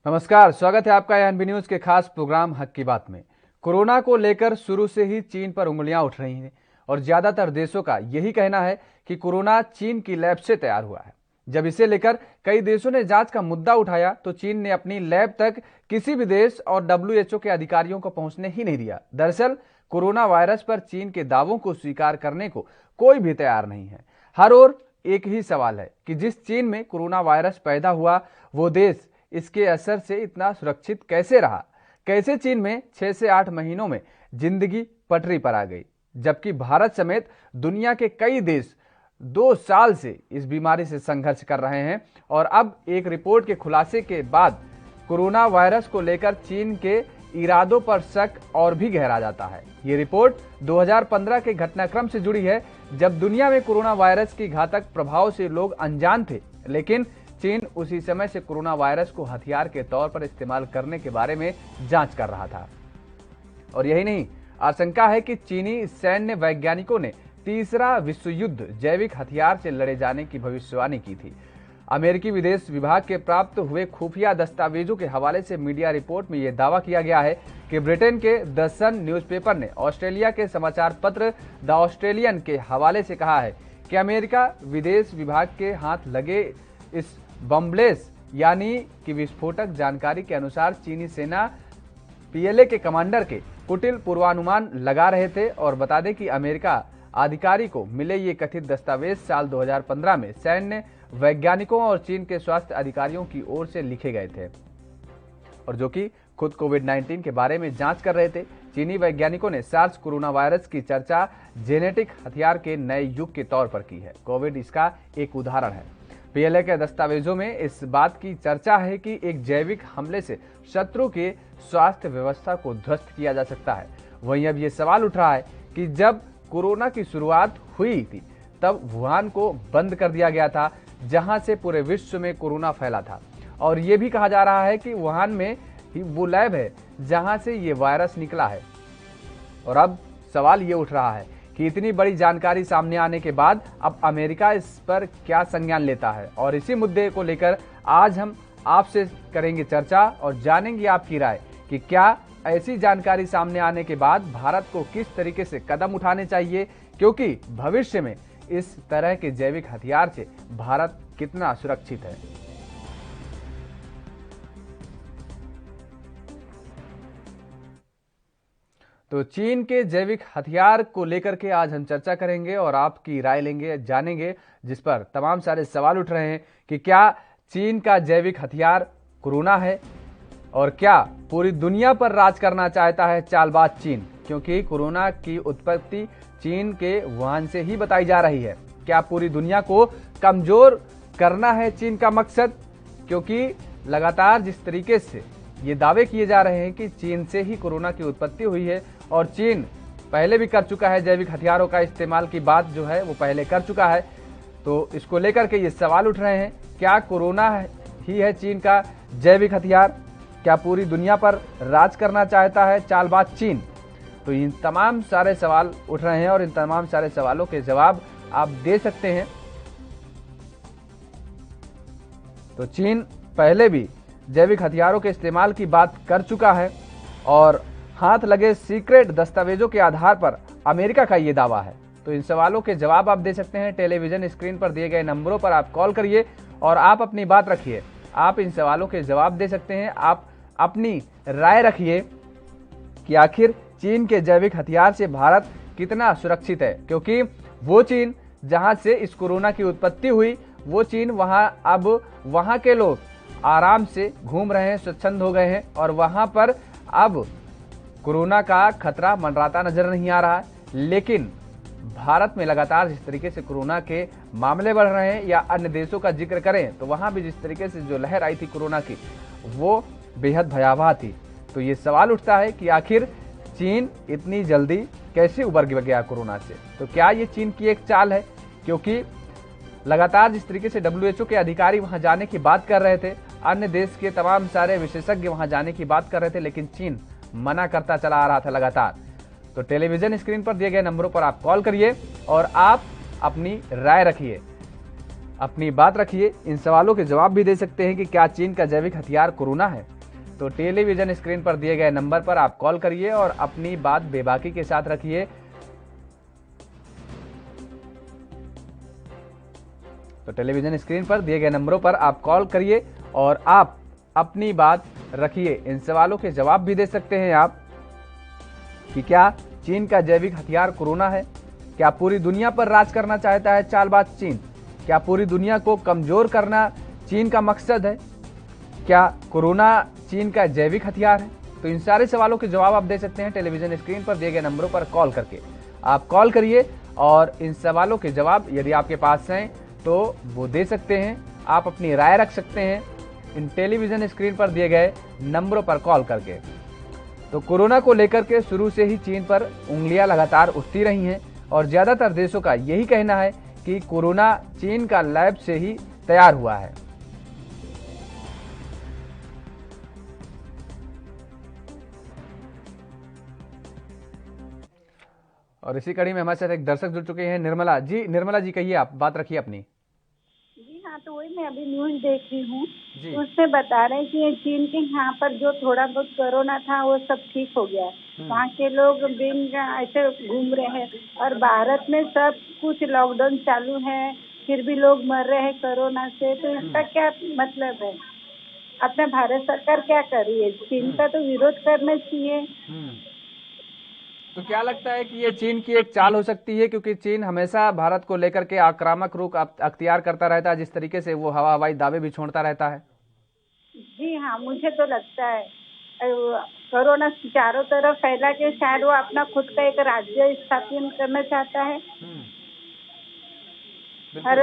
नमस्कार, स्वागत है आपका एएनबी न्यूज के खास प्रोग्राम हक की बात में। कोरोना को लेकर शुरू से ही चीन पर उंगलियां उठ रही हैं और ज्यादातर देशों का यही कहना है कि कोरोना चीन की लैब से तैयार हुआ है। जब इसे लेकर कई देशों ने जांच का मुद्दा उठाया तो चीन ने अपनी लैब तक किसी भी देश और डब्ल्यूएचओ के अधिकारियों को पहुंचने ही नहीं दिया। दरअसल कोरोना वायरस पर चीन के दावों को स्वीकार करने को कोई भी तैयार नहीं है। हर ओर एक ही सवाल है कि जिस चीन में कोरोना वायरस पैदा हुआ वो देश इसके असर से इतना सुरक्षित कैसे रहा। कैसे चीन में 6 से 8 महीनों में जिंदगी पटरी पर आ गई, जबकि भारत समेत दुनिया के कई देश 2 साल से इस बीमारी से संघर्ष कर रहे हैं। और अब एक रिपोर्ट के खुलासे के बाद कोरोना वायरस को लेकर चीन के इरादों पर शक और भी गहरा जाता है। ये रिपोर्ट 2015 के घटनाक्रम से जुड़ी है, जब दुनिया में कोरोना वायरस की घातक प्रभाव से लोग अनजान थे, लेकिन चीन उसी समय से कोरोना वायरस को हथियार के तौर पर इस्तेमाल करने के बारे में जांच कर रहा था। और यही नहीं, आशंका है कि चीनी सैन्य वैज्ञानिकों ने तीसरा विश्व युद्ध जैविक हथियार से लड़े जाने की भविष्यवाणी की थी। अमेरिकी विदेश विभाग के प्राप्त हुए खुफिया दस्तावेजों के हवाले से मीडिया रिपोर्ट में यह दावा किया गया है कि ब्रिटेन के द सन न्यूज़पेपर ने ऑस्ट्रेलिया के समाचार पत्र द ऑस्ट्रेलियन के हवाले से कहा है कि अमेरिका विदेश विभाग के हाथ लगे इस बमब्लेस यानी कि विस्फोटक जानकारी के अनुसार चीनी सेना पीएलए के कमांडर के कुटिल पूर्वानुमान लगा रहे थे। और बता दें कि अमेरिका अधिकारी को मिले ये कथित दस्तावेज साल 2015 में सैन्य वैज्ञानिकों और चीन के स्वास्थ्य अधिकारियों की ओर से लिखे गए थे, और जो कि खुद कोविड-19 के बारे में जांच कर रहे थे। चीनी वैज्ञानिकों ने सार्स कोरोना वायरस की चर्चा जेनेटिक हथियार के नए युग के तौर पर की है। कोविड इसका एक उदाहरण है। पीएलए के दस्तावेजों में इस बात की चर्चा है कि एक जैविक हमले से शत्रु के स्वास्थ्य व्यवस्था को ध्वस्त किया जा सकता है। वहीं अब ये सवाल उठ रहा है कि जब कोरोना की शुरुआत हुई थी तब वुहान को बंद कर दिया गया था, जहां से पूरे विश्व में कोरोना फैला था। और ये भी कहा जा रहा है कि वुहान में ही वो लैब है जहां से ये वायरस निकला है। और अब सवाल ये उठ रहा है कि इतनी बड़ी जानकारी सामने आने के बाद अब अमेरिका इस पर क्या संज्ञान लेता है। और इसी मुद्दे को लेकर आज हम आपसे करेंगे चर्चा और जानेंगे आपकी राय कि क्या ऐसी जानकारी सामने आने के बाद भारत को किस तरीके से कदम उठाने चाहिए, क्योंकि भविष्य में इस तरह के जैविक हथियार से भारत कितना सुरक्षित है। तो चीन के जैविक हथियार को लेकर के आज हम चर्चा करेंगे और आपकी राय लेंगे, जानेंगे, जिस पर तमाम सारे सवाल उठ रहे हैं कि क्या चीन का जैविक हथियार कोरोना है और क्या पूरी दुनिया पर राज करना चाहता है चालबाज चीन, क्योंकि कोरोना की उत्पत्ति चीन के वुहान से ही बताई जा रही है। क्या पूरी दुनिया को कमजोर करना है चीन का मकसद, क्योंकि लगातार जिस तरीके से ये दावे किए जा रहे हैं कि चीन से ही कोरोना की उत्पत्ति हुई है और चीन पहले भी कर चुका है, जैविक हथियारों का इस्तेमाल की बात जो है वो पहले कर चुका है। तो इसको लेकर के ये सवाल उठ रहे हैं, क्या कोरोना ही है चीन का जैविक हथियार? क्या पूरी दुनिया पर राज करना चाहता है चालबाज चीन? तो इन तमाम सारे सवाल उठ रहे हैं और इन तमाम सारे सवालों के जवाब आप दे सकते हैं। तो चीन पहले भी जैविक हथियारों के इस्तेमाल की बात कर चुका है और हाथ लगे सीक्रेट दस्तावेजों के आधार पर अमेरिका का ये दावा है। तो इन सवालों के जवाब आप दे सकते हैं। टेलीविजन स्क्रीन पर दिए गए नंबरों पर आप कॉल करिए और आप अपनी बात रखिए। आप इन सवालों के जवाब दे सकते हैं, आप अपनी राय रखिए कि आखिर चीन के जैविक हथियार से भारत कितना सुरक्षित है, क्योंकि वो चीन जहां से इस कोरोना की उत्पत्ति हुई, वो चीन वहां के लोग आराम से घूम रहे हैं, स्वच्छंद हो गए हैं और वहां पर अब कोरोना का खतरा मंडराता नजर नहीं आ रहा है। लेकिन भारत में लगातार जिस तरीके से कोरोना के मामले बढ़ रहे हैं, या अन्य देशों का जिक्र करें तो वहां भी जिस तरीके से जो लहर आई थी कोरोना की वो बेहद भयावह थी। तो ये सवाल उठता है कि आखिर चीन इतनी जल्दी कैसे उबर गया कोरोना से? तो क्या ये चीन की एक चाल है? क्योंकि लगातार जिस तरीके से डब्ल्यूएचओ के अधिकारी वहां जाने की बात कर रहे थे, अन्य देश के तमाम सारे विशेषज्ञ वहां जाने की बात कर रहे थे, लेकिन चीन मना करता चला आ रहा था लगातार। तो टेलीविजन स्क्रीन पर दिए गए नंबरों पर आप कॉल करिए और आप अपनी राय रखिए। अपनी बात रखिए। इन सवालों के जवाब भी दे सकते हैं कि क्या चीन का जैविक हथियार कोरोना है। तो टेलीविजन स्क्रीन पर दिए गए नंबर पर आप कॉल करिए और अपनी बात बेबाकी के साथ रखिए। तो टेलीविजन स्क्रीन पर दिए गए नंबरों पर आप कॉल करिए और आप अपनी बात रखिए। इन सवालों के जवाब भी दे सकते हैं आप कि क्या चीन का जैविक हथियार कोरोना है, क्या पूरी दुनिया पर राज करना चाहता है चालबाज चीन, क्या पूरी दुनिया को कमजोर करना चीन का मकसद है, क्या कोरोना चीन का जैविक हथियार है। तो इन सारे सवालों के जवाब आप दे सकते हैं टेलीविजन स्क्रीन पर दिए गए नंबरों पर कॉल करके। आप कॉल करिए और इन सवालों के जवाब यदि आपके पास हैं तो वो दे सकते हैं। आप अपनी राय रख सकते हैं इन टेलीविजन स्क्रीन पर दिए गए नंबरों पर कॉल करके। तो कोरोना को लेकर के शुरू से ही चीन पर उंगलियां लगातार उठती रही हैं और ज्यादातर देशों का यही कहना है कि कोरोना चीन का लैब से ही तैयार हुआ है। और इसी कड़ी में हमारे साथ एक दर्शक जुड़ चुके हैं, निर्मला जी। निर्मला जी कहिए, आप बात रखिए अपनी। जी हाँ, तो वही मैं अभी न्यूज देख रही हूँ, तो उसमें बता रहे हैं कि ये चीन के यहाँ पर जो थोड़ा बहुत कोरोना था वो सब ठीक हो गया है। वहाँ के लोग बिन ऐसे घूम रहे हैं और भारत में सब कुछ लॉकडाउन चालू है, फिर भी लोग मर रहे हैं कोरोना से। तो इसका क्या मतलब है? अपना भारत सरकार क्या कर रही है? चीन का तो विरोध करना चाहिए। तो क्या लगता है कि ये चीन की एक चाल हो सकती है, क्योंकि चीन हमेशा भारत को लेकर के आक्रामक रुख अख्तियार करता रहता है, जिस तरीके से वो हवाई दावे भी छोड़ता रहता है। जी हाँ, मुझे तो लगता है कोरोना चारों तरफ फैला के शायद वो अपना खुद का एक राज्य स्थापित करना चाहता है। हर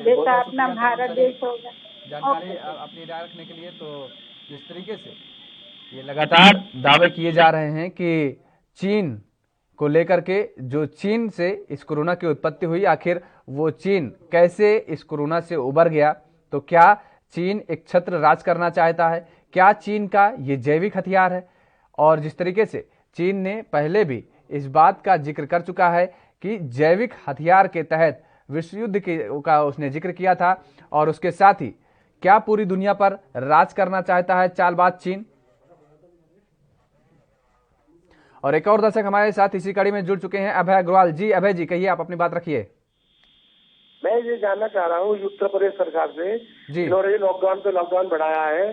देश अपना भारत देश होगा। जानकारी अपनी राय रखने के लिए। तो जिस तरीके से ये लगातार दावे किए जा रहे हैं कि चीन को लेकर के, जो चीन से इस कोरोना की उत्पत्ति हुई, आखिर वो चीन कैसे इस कोरोना से उबर गया, तो क्या चीन एक छत्र राज करना चाहता है, क्या चीन का ये जैविक हथियार है। और जिस तरीके से चीन ने पहले भी इस बात का जिक्र कर चुका है कि जैविक हथियार के तहत विश्व युद्ध का उसने जिक्र किया था, और उसके साथ ही क्या पूरी दुनिया पर राज करना चाहता है चालबाज चीन। और एक और दर्शक हमारे साथ इसी कड़ी में जुड़ चुके हैं, अभय अग्रवाल जी। अभय जी कहिए, आप अपनी बात रखिए। मैं ये जानना चाह रहा हूँ उत्तर प्रदेश सरकार से, इन्होंने लॉकडाउन पे लॉकडाउन बढ़ाया है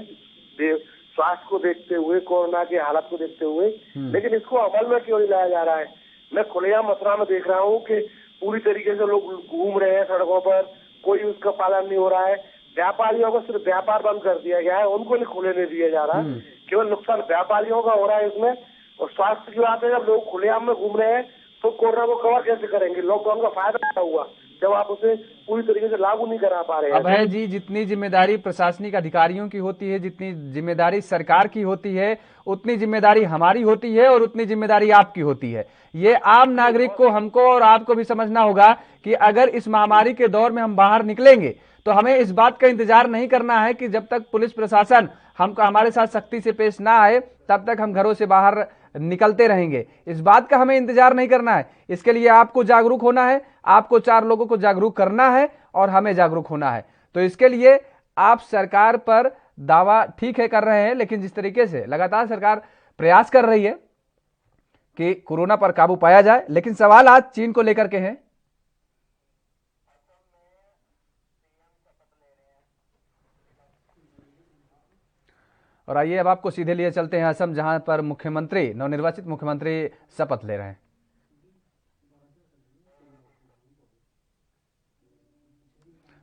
स्वास्थ्य को देखते हुए, कोरोना की हालत को देखते हुए, लेकिन इसको अमल में क्यों नहीं लाया जा रहा है। मैं खुलेआम मथुरा में देख रहा हूँ कि पूरी तरीके से लोग घूम रहे हैं सड़कों पर, कोई उसका पालन नहीं हो रहा है। व्यापारियों को सिर्फ व्यापार बंद कर दिया गया है, उनको नहीं खुले नहीं दिया जा रहा, केवल नुकसान व्यापारियों का हो रहा है इसमें। और स्वास्थ्य की बात है, जब लोग खुलेआम में घूम रहे हैं तो कोरोना को कवर कैसे करेंगे? लॉकडाउन का फायदा क्या हुआ जब आप उसे पूरी तरीके से लागू नहीं करा पा रहे हैं? अभय जी, जितनी जिम्मेदारी प्रशासनिक अधिकारियों की होती है, जितनी जिम्मेदारी सरकार की होती है, उतनी जिम्मेदारी हमारी होती है और उतनी जिम्मेदारी आपकी होती है। ये आम नागरिक को, हमको और आपको भी समझना होगा कि अगर इस महामारी के दौर में हम बाहर निकलेंगे तो हमें इस बात का इंतजार नहीं करना है कि जब तक पुलिस प्रशासन हमारे साथ सख्ती से पेश ना आए तब तक हम घरों से बाहर निकलते रहेंगे। इस बात का हमें इंतजार नहीं करना है। इसके लिए आपको जागरूक होना है, आपको 4 लोगों को जागरूक करना है और हमें जागरूक होना है। तो इसके लिए आप सरकार पर दावा ठीक है कर रहे हैं, लेकिन जिस तरीके से लगातार सरकार प्रयास कर रही है कि कोरोना पर काबू पाया जाए, लेकिन सवाल आज चीन को लेकर के हैं। और आइए अब आपको सीधे लिए चलते हैं असम, जहां पर मुख्यमंत्री, नवनिर्वाचित मुख्यमंत्री शपथ ले रहे हैं।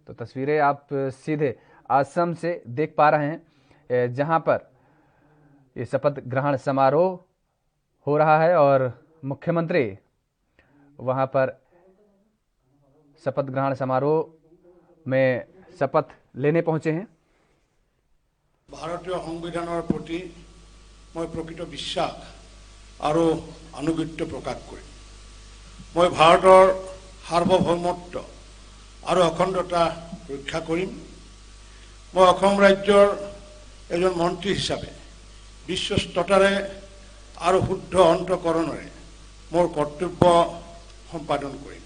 तो तस्वीरें आप सीधे असम से देख पा रहे हैं, जहां पर ये शपथ ग्रहण समारोह हो रहा है और मुख्यमंत्री वहां पर शपथ ग्रहण समारोह में शपथ लेने पहुंचे हैं। भारतीय संविधाনৰ प्रति मैं प्रकृत विश्वास और अनुगत्य प्रकाश करें। मैं भारतर सार्वभौमत्व और अखंडता रक्षा करिम। मैं असम राज्यर एजन मंत्री हिसापे विश्वस्ततारे और शुद्ध अंतकरणरे मोर कर्तव्य सम्पादन करिम।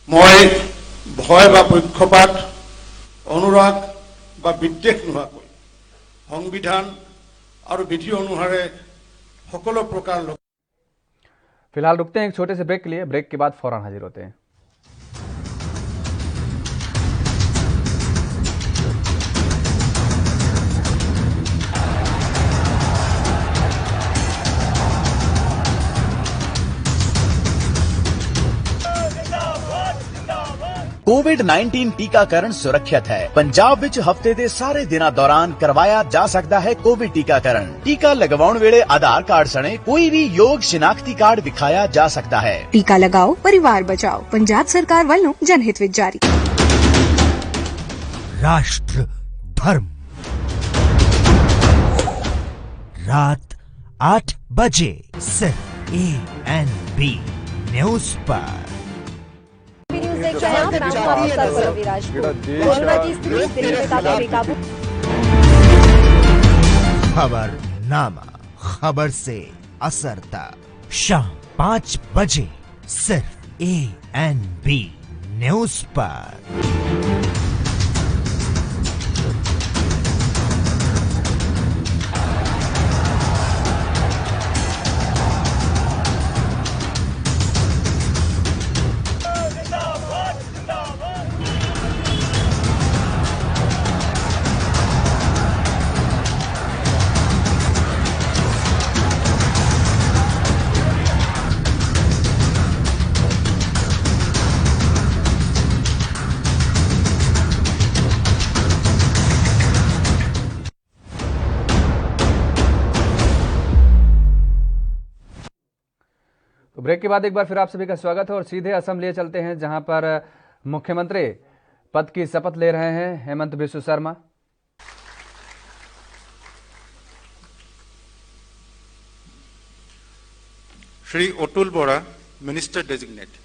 मैं ভয় বা পক্ষপাত অনুৰাগ বা বিদ্বেষ নোহোৱাকৈ সংবিধান আৰু বিধি অনুসাৰে সকলো প্ৰকাৰ। फिलहाल रुकते हैं एक छोटे से ब्रेक के लिए। ब्रेक के बाद फौरन हाजिर होते हैं। कोविड-19 टीकाकरण सुरक्षित है। पंजाब विच हफ्ते दे सारे दिना दौरान करवाया जा सकता है कोविड टीकाकरण। टीका लगवाउण वेले आधार कार्ड सने कोई भी योग शिनाख्ती कार्ड दिखाया जा सकता है। टीका लगाओ, परिवार बचाओ। पंजाब सरकार वालों जनहित विच जारी। राष्ट्र धर्म रात 8 बजे सिर्फ ANB न्यूज पर। खबरनामा, खबर से असरता शाम 5 बजे सिर्फ ANB न्यूज पर। तो ब्रेक के बाद एक बार फिर आप सभी का स्वागत है और सीधे असम लिए चलते हैं, जहां पर मुख्यमंत्री पद की शपथ ले रहे हैं हेमंत बिस्व शर्मा। श्री अतुल बोरा, मिनिस्टर डेजिग्नेट।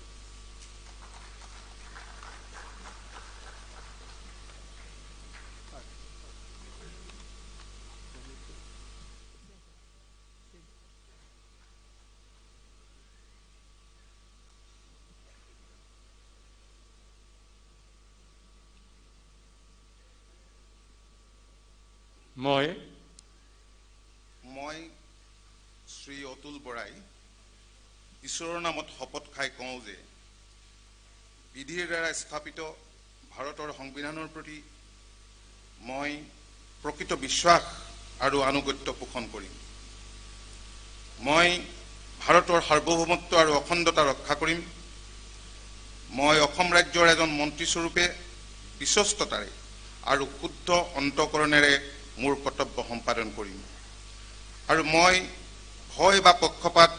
মই শ্ৰী অতুল বৰাই ঈশ্বৰৰ নামত শপত খাই কওঁ যে বিধিৰ দ্বাৰা স্থাপিত ভাৰতৰ সংবিধানৰ প্ৰতি মই প্ৰকৃত বিশ্বাস আৰু আনুগত্য পোষণ কৰিম। মই ভাৰতৰ সাৰ্বভৌমত্ব আৰু অখণ্ডতা ৰক্ষা কৰিম। মই অসম ৰাজ্যৰ এজন মন্ত্ৰীস্বৰূপে বিশ্বস্ততাৰে আৰু শুদ্ধ অন্তঃকৰণেৰে মোৰ কৰ্তব্য সম্পাদন কৰিম। আৰু মই ভয় বা পক্ষপাত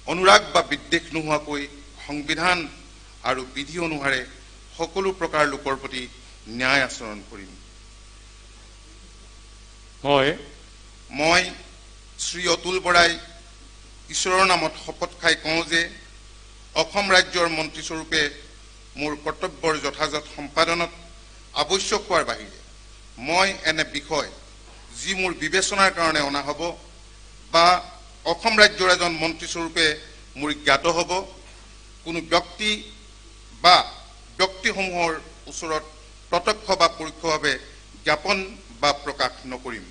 অনুৰাগ বা বিদ্বেষ নোহোৱাকৈ সংবিধান আৰু বিধি অনুসাৰে সকলো প্ৰকাৰ লোকৰ প্ৰতি ন্যায় আচৰণ কৰিম। মই শ্ৰী অতুল বৰাই ঈশ্বৰৰ নামত শপত খাই কওঁ যে অসম ৰাজ্যৰ মন্ত্ৰীস্বৰূপে মোৰ কৰ্তব্যৰ যথাযথ সম্পাদনত আৱশ্যক হোৱাৰ বাহিৰে মই এনে বিষয় যি মোৰ বিবেচনাৰ কাৰণে অনা হ'ব বা অসম ৰাজ্যৰ এজন মন্ত্ৰীস্বৰূপে মোৰ জ্ঞাত হ'ব, কোনো ব্যক্তি বা ব্যক্তিসমূহৰ ওচৰত প্ৰত্যক্ষ বা পৰোক্ষভাৱে জ্ঞাপন বা প্ৰকাশ নকৰিম।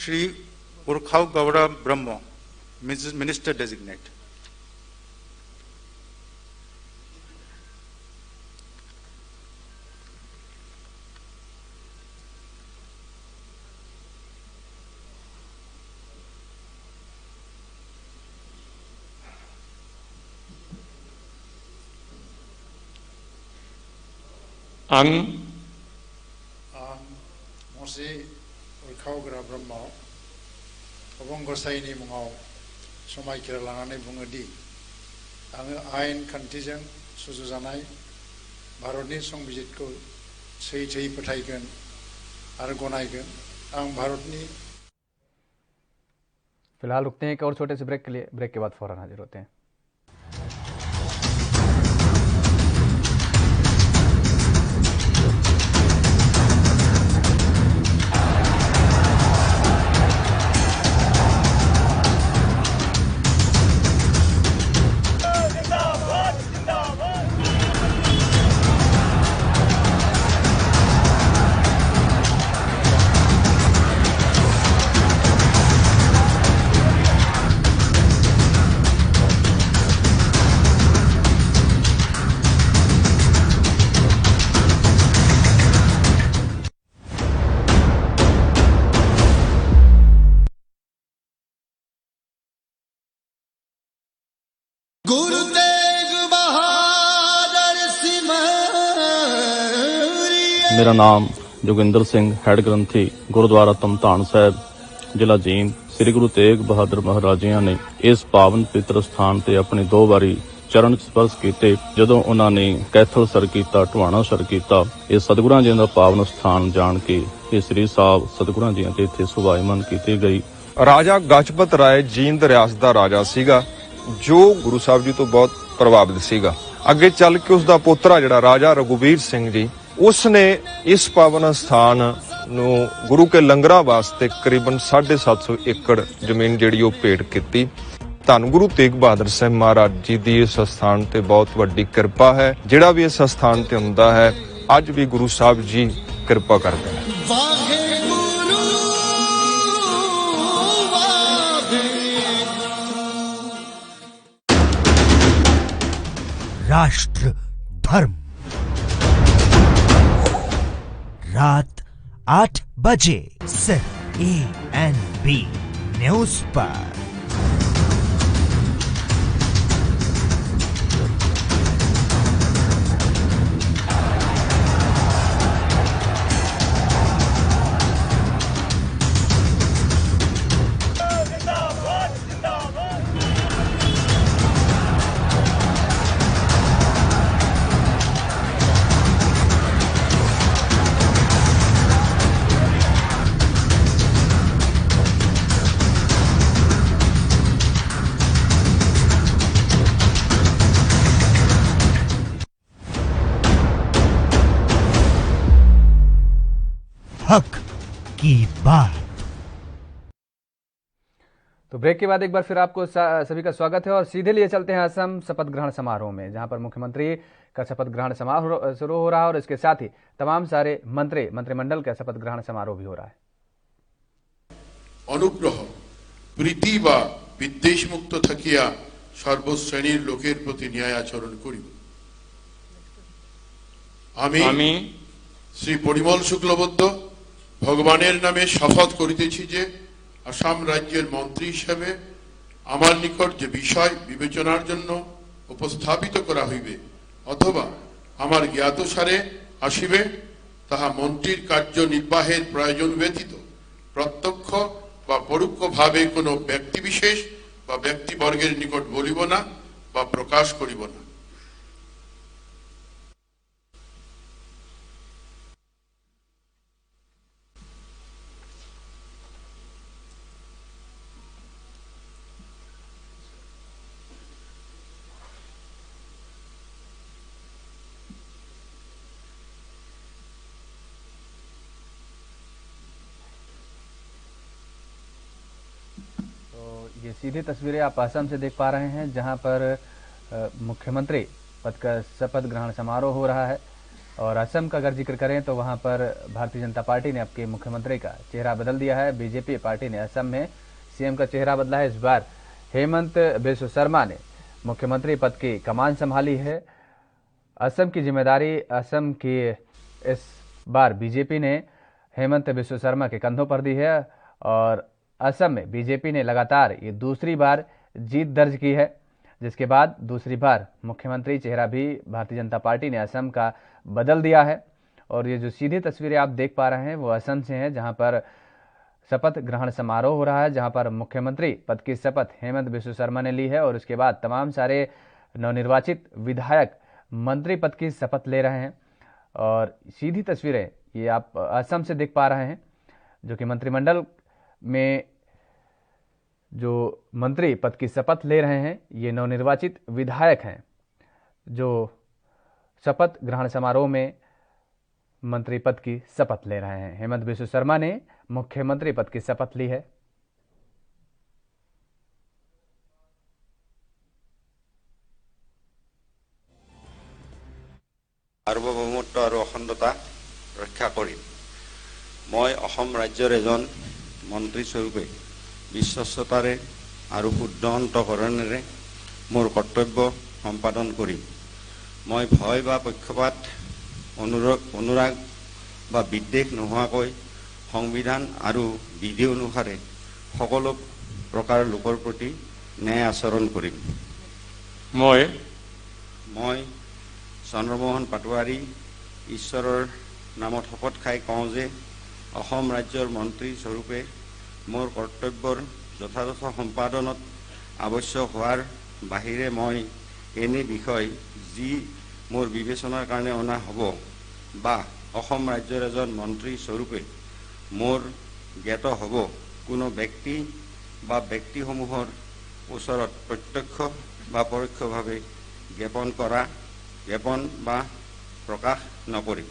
श्री उर्खाव गौरव ब्रह्म, मिनिस्टर डेजिग्नेट। आं मसे उरखावग्रा ब्रह्म अबं गसाइनि मुङाव समायखिरा लानानै बुङो दि आङो आयेन खान्थिजों सुजुजानाय भारतनि संबिजितखौ सैथोयै फोथायगोन आरो गनायगोन। आं भारतनि फिलहाल रुकते हैं एक और छोटे से ब्रेक के लिए। ब्रेक के बाद फौरन हाजिर होते हैं। गुरु तेग बहादुर सिमरिया। मेरा नाम जोगिंदर सिंह, हेड ग्रंथी गुरुद्वारा तमतान साहब, ਜ਼ਿਲ੍ਹਾ ਜੀਂਦ। ਸ੍ਰੀ ਗੁਰੂ ਤੇਗ ਬਹਾਦਰ ਮਹਾਰਾਜਿਆਂ ਨੇ ਇਸ ਪਾਵਨ ਪਵਿੱਤਰ ਸਥਾਨ ਤੇ ਆਪਣੀ 2 ਵਾਰੀ ਚਰਨ ਸਪਰਸ਼ ਕੀਤੇ। ਜਦੋਂ ਉਹਨਾਂ ਨੇ ਕੈਥਲ ਸਰ ਕੀਤਾ, ਢਵਾਣਾ ਸਰ ਕੀਤਾ, ਇਹ ਸਤਿਗੁਰਾਂ ਜੀ ਦਾ ਪਾਵਨ ਸਥਾਨ ਜਾਣ ਕੇ ਇਹ ਸ੍ਰੀ ਸਾਹਿਬ ਸਤਿਗੁਰਾਂ ਜੀ ਦੇ ਇੱਥੇ ਸੁਭਾਇਮਾਨ ਕੀਤੀ ਗਈ। ਰਾਜਾ ਗਜਪਤ ਰਾਏ ਜੀਂਦ ਰਿਆਸਤ ਦਾ ਰਾਜਾ ਸੀਗਾ, ਜੋ ਗੁਰੂ ਸਾਹਿਬ ਜੀ ਤੋਂ ਬਹੁਤ ਪ੍ਰਭਾਵਿਤ ਸੀਗਾ। ਅੱਗੇ ਚੱਲ ਕੇ ਉਸ ਦਾ ਪੋਤਰਾ ਜਿਹੜਾ ਰਾਜਾ ਰਘੁਬੀਰ ਸਿੰਘ ਜੀ, ਉਸ ਨੇ ਇਸ ਪਾਵਨ ਸਥਾਨ ਨੂੰ ਗੁਰੂ ਕੇ ਲੰਗਰਾਂ ਵਾਸਤੇ ਕਰੀਬਨ 750 ਏਕੜ ਜ਼ਮੀਨ ਜਿਹੜੀ ਉਹ ਭੇਟ ਕੀਤੀ। ਧੰਨ ਗੁਰੂ ਤੇਗ ਬਹਾਦਰ ਸਾਹਿਬ ਮਹਾਰਾਜ ਜੀ ਦੀ ਇਸ ਸਥਾਨ ਤੇ ਬਹੁਤ ਵੱਡੀ ਕਿਰਪਾ ਹੈ। ਜਿਹੜਾ ਵੀ ਇਸ ਸਥਾਨ ਤੇ ਹੁੰਦਾ ਹੈ, ਅੱਜ ਵੀ ਗੁਰੂ ਸਾਹਿਬ ਜੀ ਕਿਰਪਾ ਕਰਦੇ ਨੇ। राष्ट्र धर्म रात 8 बजे सिर्फ ANB न्यूज पर। हक की बात। तो ब्रेक के बाद एक बार फिर आपको सभी का स्वागत है और सीधे लिए चलते हैं असम शपथ ग्रहण समारोह में, जहां पर मुख्यमंत्री का शपथ ग्रहण समारोह शुरू हो रहा है और इसके साथ ही तमाम सारे मंत्रिमंडल का शपथ ग्रहण समारोह भी हो रहा है। अनुग्रह प्रीति बा विद्वेष मुक्त থাকিয়া সর্বশ্রেণীর লোকের প্রতি ন্যায় আচরণ করিব। আমি শ্রী পরিমল শুক্লবৈদ্য ভগবানের নামে শপথ করিতেছি যে আসাম রাজ্যের মন্ত্রী হিসেবে আমার নিকট যে বিষয় বিবেচনার জন্য উপস্থাপিত করা হইবে অথবা আমার জ্ঞাতসারে আসিবে তাহা মন্ত্রীর কার্য নির্বাহের প্রয়োজন ব্যতীত প্রত্যক্ষ বা পরোক্ষভাবে কোনো ব্যক্তিবিশেষ বা ব্যক্তিবর্গের নিকট বলিব না বা প্রকাশ করিব না। ये सीधी तस्वीरें आप असम से देख पा रहे हैं, जहां पर मुख्यमंत्री पद का शपथ ग्रहण समारोह हो रहा है। और असम का अगर जिक्र करें तो वहां पर भारतीय जनता पार्टी ने आपके मुख्यमंत्री का चेहरा बदल दिया है। बीजेपी पार्टी ने असम में सीएम का चेहरा बदला है। इस बार हेमंत बिस्व शर्मा ने मुख्यमंत्री पद की कमान संभाली है। असम की जिम्मेदारी असम की इस बार बीजेपी ने हेमंत बिस्व शर्मा के कंधों पर दी है और असम में बीजेपी ने लगातार ये दूसरी बार जीत दर्ज की है, जिसके बाद दूसरी बार मुख्यमंत्री चेहरा भी भारतीय जनता पार्टी ने असम का बदल दिया है। और ये जो सीधी तस्वीरें आप देख पा रहे हैं वो असम से हैं, जहां पर शपथ ग्रहण समारोह हो रहा है, जहां पर मुख्यमंत्री पद की शपथ हेमंत बिस्व शर्मा ने ली है और उसके बाद तमाम सारे नवनिर्वाचित विधायक मंत्री पद की शपथ ले रहे हैं। और सीधी तस्वीरें ये आप असम से देख पा रहे हैं, जो कि मंत्रिमंडल में जो मंत्री पद की शपथ ले रहे हैं ये नवनिर्वाचित विधायक हैं, जो शपथ ग्रहण समारोह में मंत्री पद की शपथ ले रहे हैं। हेमंत बिस्व शर्मा ने मुख्यमंत्री पद की शपथ ली है। সাৰ্বভৌমত্ব আৰু অখণ্ডতা ৰক্ষা কৰিম। মই অসম ৰাজ্যৰ এজন মন্ত্ৰী স্বৰূপে বিশ্বস্ততাৰে আৰু শুদ্ধ অন্তঃকৰণেৰে মোৰ কৰ্তব্য সম্পাদন কৰিম। মই ভয় বা পক্ষপাত অনুৰাগ বা বিদ্বেষ নোহোৱাকৈ সংবিধান আৰু বিধি অনুসাৰে সকলো প্ৰকাৰ লোকৰ প্ৰতি ন্যায় আচৰণ কৰিম। মই চন্দ্ৰমোহন পাটোৱাৰী ঈশ্বৰৰ নামত শপত খাই কওঁ যে অসম ৰাজ্যৰ মন্ত্ৰী স্বৰূপে মোৰ কৰ্তব্যৰ যথাযথ সম্পাদনত আৱশ্যক হোৱাৰ বাহিৰে মই এনে বিষয় যি মোৰ বিবেচনাৰ কাৰণে অনা হ'ব বা অসম ৰাজ্যৰ এজন মন্ত্ৰী স্বৰূপে মোৰ জ্ঞাত হ'ব কোনো ব্যক্তি বা ব্যক্তিসমূহৰ ওচৰত প্ৰত্যক্ষ বা পৰোক্ষভাৱে জ্ঞাপন বা প্ৰকাশ নকৰিম।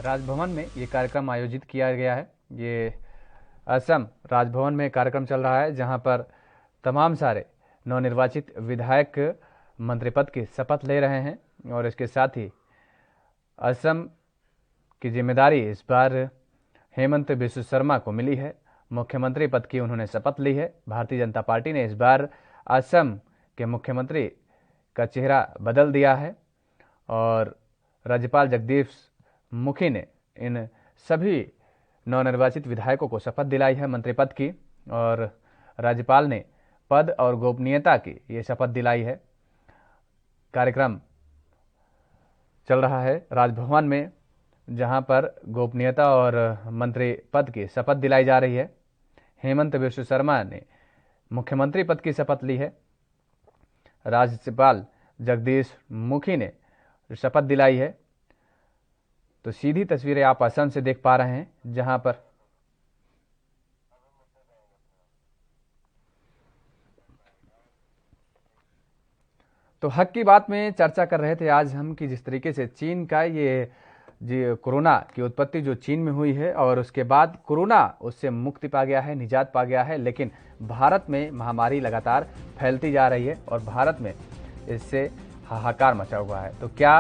राजभवन में ये कार्यक्रम आयोजित किया गया है। ये असम राजभवन में कार्यक्रम चल रहा है, जहां पर तमाम सारे नवनिर्वाचित विधायक मंत्री पद की शपथ ले रहे हैं और इसके साथ ही असम की जिम्मेदारी इस बार हेमंत बिस्व शर्मा को मिली है। मुख्यमंत्री पद की उन्होंने शपथ ली है। भारतीय जनता पार्टी ने इस बार असम के मुख्यमंत्री का चेहरा बदल दिया है और राज्यपाल जगदीप मुखी ने इन सभी नवनिर्वाचित विधायकों को शपथ दिलाई है मंत्री पद की, और राज्यपाल ने पद और गोपनीयता की ये शपथ दिलाई है। कार्यक्रम चल रहा है राजभवन में, जहां पर गोपनीयता और मंत्री पद की शपथ दिलाई जा रही है। हेमंत बिस्व शर्मा ने मुख्यमंत्री पद की शपथ ली है। राज्यपाल जगदीश मुखी ने शपथ दिलाई है। तो सीधी तस्वीरें आप असम से देख पा रहे हैं, जहां पर तो हक की बात में चर्चा कर रहे थे आज हम कि जिस तरीके से चीन का ये कोरोना की उत्पत्ति जो चीन में हुई है और उसके बाद कोरोना उससे मुक्ति पा गया है, निजात पा गया है, लेकिन भारत में महामारी लगातार फैलती जा रही है और भारत में इससे हाहाकार मचा हुआ है। तो क्या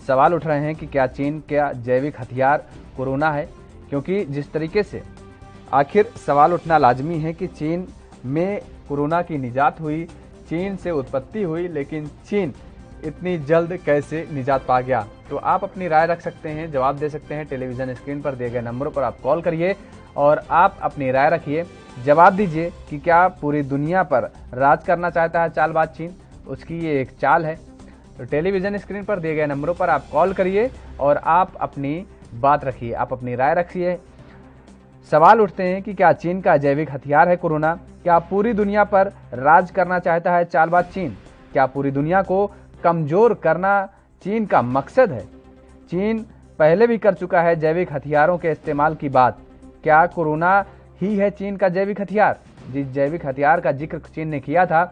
सवाल उठ रहे हैं कि क्या चीन का जैविक हथियार कोरोना है? क्योंकि जिस तरीके से आखिर सवाल उठना लाजमी है कि चीन में कोरोना की निजात हुई, चीन से उत्पत्ति हुई, लेकिन चीन इतनी जल्द कैसे निजात पा गया? तो आप अपनी राय रख सकते हैं, जवाब दे सकते हैं। टेलीविजन स्क्रीन पर दिए गए नंबरों पर आप कॉल करिए और आप अपनी राय रखिए, जवाब दीजिए कि क्या पूरी दुनिया पर राज करना चाहता है चालबाज चीन? उसकी ये एक चाल है। तो टेलीविजन स्क्रीन पर दिए गए नंबरों पर आप कॉल करिए और आप अपनी बात रखिए, आप अपनी राय रखिए। सवाल उठते हैं कि क्या चीन का जैविक हथियार है कोरोना? क्या पूरी दुनिया पर राज करना चाहता है चालबाज चीन? क्या पूरी दुनिया को कमजोर करना चीन का मकसद है? चीन पहले भी कर चुका है जैविक हथियारों के इस्तेमाल की बात। क्या कोरोना ही है चीन का जैविक हथियार? जिस जैविक हथियार का जिक्र चीन ने किया था।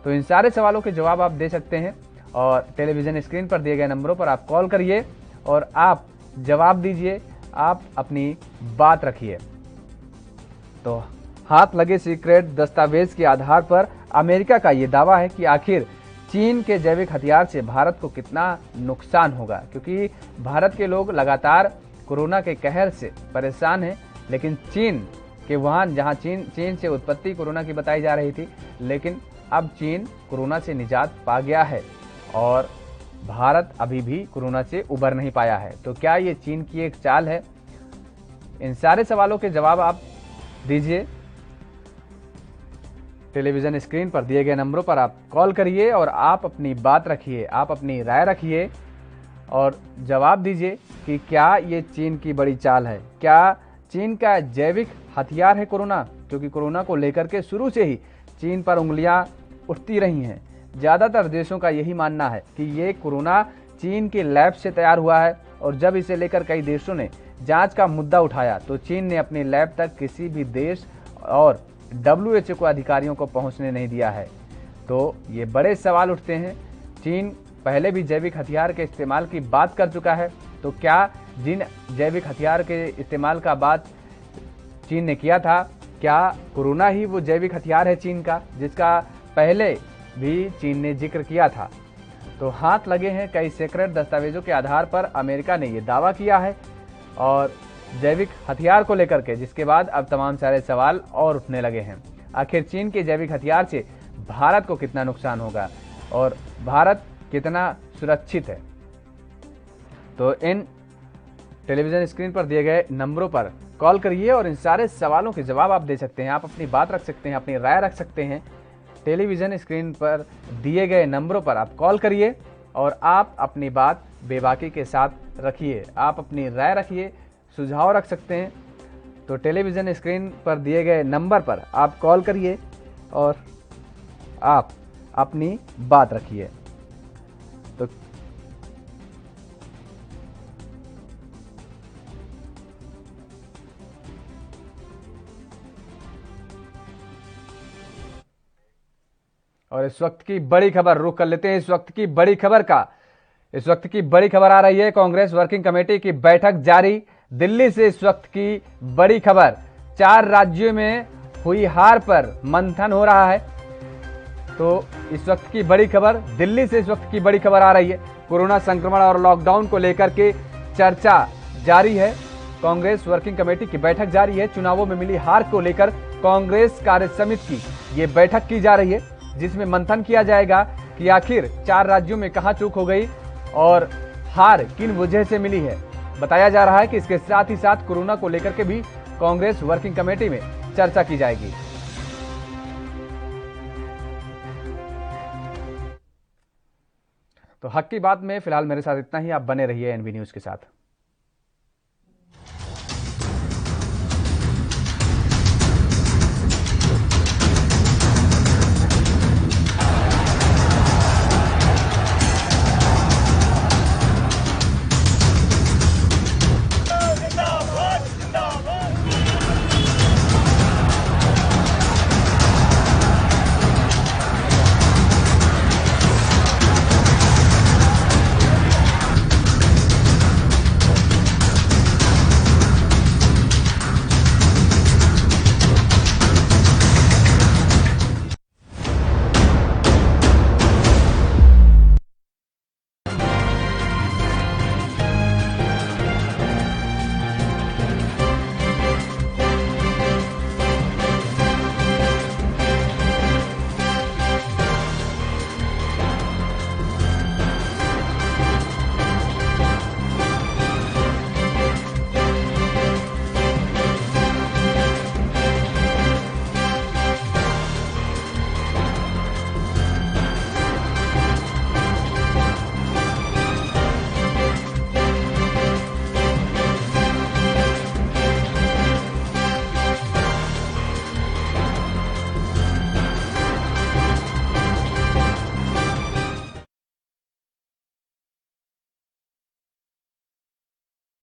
तो इन सारे सवालों के जवाब आप दे सकते हैं और टेलीविजन स्क्रीन पर दिए गए नंबरों पर आप कॉल करिए और आप जवाब दीजिए, आप अपनी बात रखिए। तो हाथ लगे सीक्रेट दस्तावेज के आधार पर अमेरिका का ये दावा है कि आखिर चीन के जैविक हथियार से भारत को कितना नुकसान होगा, क्योंकि भारत के लोग लगातार कोरोना के कहर से परेशान हैं। लेकिन चीन के वुहान, जहां चीन से उत्पत्ति कोरोना की बताई जा रही थी, लेकिन अब चीन कोरोना से निजात पा गया है और भारत अभी भी कोरोना से उबर नहीं पाया है। तो क्या ये चीन की एक चाल है? इन सारे सवालों के जवाब आप दीजिए। टेलीविजन स्क्रीन पर दिए गए नंबरों पर आप कॉल करिए और आप अपनी बात रखिए, आप अपनी राय रखिए और जवाब दीजिए कि क्या ये चीन की बड़ी चाल है, क्या चीन का जैविक हथियार है कोरोना? क्योंकि कोरोना को लेकर के शुरू से ही चीन पर उंगलियां उठती रही हैं। ज़्यादातर देशों का यही मानना है कि ये कोरोना चीन के लैब से तैयार हुआ है और जब इसे लेकर कई देशों ने जांच का मुद्दा उठाया तो चीन ने अपने लैब तक किसी भी देश और WHO को अधिकारियों को पहुंचने नहीं दिया है। तो ये बड़े सवाल उठते हैं। चीन पहले भी जैविक हथियार के इस्तेमाल की बात कर चुका है, तो क्या जिन जैविक हथियार के इस्तेमाल का बात चीन ने किया था, क्या कोरोना ही वो जैविक हथियार है चीन का, जिसका पहले भी चीन ने जिक्र किया था? तो हाथ लगे हैं कई सीक्रेट दस्तावेजों के आधार पर अमेरिका ने ये दावा किया है और जैविक हथियार को लेकर के, जिसके बाद अब तमाम सारे सवाल और उठने लगे हैं। आखिर चीन के जैविक हथियार से भारत को कितना नुकसान होगा और भारत कितना सुरक्षित है? तो इन टेलीविजन स्क्रीन पर दिए गए नंबरों पर कॉल करिए और इन सारे सवालों के जवाब आप दे सकते हैं, आप अपनी बात रख सकते हैं, अपनी राय रख सकते हैं। टेलीविजन स्क्रीन पर दिए गए नंबरों पर आप कॉल करिए और आप अपनी बात बेबाकी के साथ रखिए, आप अपनी राय रखिए, सुझाव रख सकते हैं। तो टेलीविजन स्क्रीन पर दिए गए नंबर पर आप कॉल करिए और आप अपनी बात रखिए। तो और इस वक्त की बड़ी खबर रुक कर लेते हैं। इस वक्त की बड़ी खबर आ रही है। कांग्रेस वर्किंग कमेटी की बैठक जारी। दिल्ली से इस वक्त की बड़ी खबर, 4 राज्यों में हुई हार पर मंथन हो रहा है। तो इस वक्त की बड़ी खबर, दिल्ली से इस वक्त की बड़ी खबर आ रही है। कोरोना संक्रमण और लॉकडाउन को लेकर के चर्चा जारी है। कांग्रेस वर्किंग कमेटी की बैठक जारी है। चुनावों में मिली हार को लेकर कांग्रेस कार्य समिति की ये बैठक की जा रही है, जिसमें मंथन किया जाएगा कि आखिर 4 राज्यों में कहां चूक हो गई और हार किन वजह से मिली है। बताया जा रहा है कि इसके साथ ही साथ कोरोना को लेकर के भी कांग्रेस वर्किंग कमेटी में चर्चा की जाएगी। तो हक की बात में फिलहाल मेरे साथ इतना ही। आप बने रहिए एनबी न्यूज के साथ।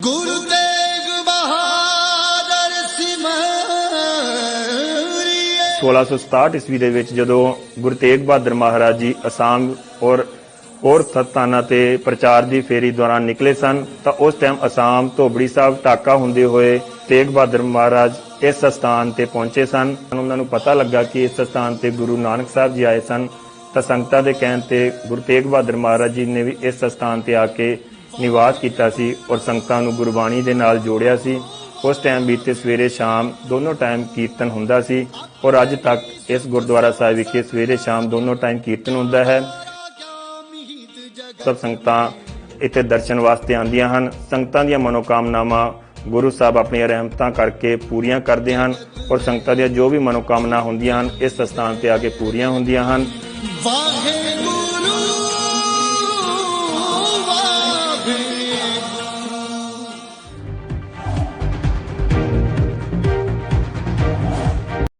गुरु तेग बहादुर सिमरिए 1667 ਈਸਵੀ ਦੇ ਵਿੱਚ ਜਦੋਂ ਗੁਰੂ ਤੇਗ ਬਹਾਦਰ ਮਹਾਰਾਜ ਜੀ ਅਸਾਮ ਔਰ ਹੋਰ ਸਥਾਨਾਂ ਤੇ ਪ੍ਰਚਾਰ ਦੀ ਫੇਰੀ ਦੌਰਾਨ ਨਿਕਲੇ ਸਨ ਤਾਂ ਉਸ ਟਾਈਮ ਅਸਾਮ ਧੋਬੜੀ ਸਾਹਿਬ ਟਾਕਾ ਹੁੰਦੇ ਹੋਏ ਤੇਗ ਬਹਾਦਰ ਮਹਾਰਾਜ ਇਸ ਸਥਾਨ ਤੇ ਪਹੁੰਚੇ ਸਨ। ਉਹਨਾਂ ਨੂੰ ਪਤਾ ਲੱਗਾ ਕਿ ਇਸ ਸਥਾਨ ਤੇ ਗੁਰੂ ਨਾਨਕ ਸਾਹਿਬ ਜੀ ਆਏ ਸਨ ਤਾਂ ਸੰਗਤਾਂ ਦੇ ਕਹਿਣ ਤੇ ਗੁਰੂ ਤੇਗ ਬਹਾਦਰ ਮਹਾਰਾਜ ਜੀ ਨੇ ਵੀ ਇਸ ਸਥਾਨ ਤੇ ਆ ਕੇ ਨਿਵਾਸ ਕੀਤਾ ਸੀ ਔਰ ਸੰਗਤਾਂ ਨੂੰ ਗੁਰਬਾਣੀ ਦੇ ਨਾਲ ਜੋੜਿਆ ਸੀ। ਉਸ ਟਾਈਮ ਬੀਤੇ ਸਵੇਰੇ ਸ਼ਾਮ ਦੋਨੋਂ ਟਾਈਮ ਕੀਰਤਨ ਹੁੰਦਾ ਸੀ ਔਰ ਅੱਜ ਤੱਕ ਇਸ ਗੁਰਦੁਆਰਾ ਸਾਹਿਬ ਵਿਖੇ ਸਵੇਰੇ ਸ਼ਾਮ ਦੋਨੋਂ ਟਾਈਮ ਕੀਰਤਨ ਹੁੰਦਾ ਹੈ। ਸਭ ਸੰਗਤਾਂ ਇੱਥੇ ਦਰਸ਼ਨ ਵਾਸਤੇ ਆਉਂਦੀਆਂ ਹਨ। ਸੰਗਤਾਂ ਦੀਆਂ ਮਨੋਕਾਮਨਾਵਾਂ ਗੁਰੂ ਸਾਹਿਬ ਆਪਣੀਆਂ ਰਹਿਮਤਾਂ ਕਰਕੇ ਪੂਰੀਆਂ ਕਰਦੇ ਹਨ ਔਰ ਸੰਗਤਾਂ ਦੀਆਂ ਜੋ ਵੀ ਮਨੋਕਾਮਨਾ ਹੁੰਦੀਆਂ ਹਨ ਇਸ ਸਥਾਨ ਤੇ ਆ ਕੇ ਪੂਰੀਆਂ ਹੁੰਦੀਆਂ ਹਨ।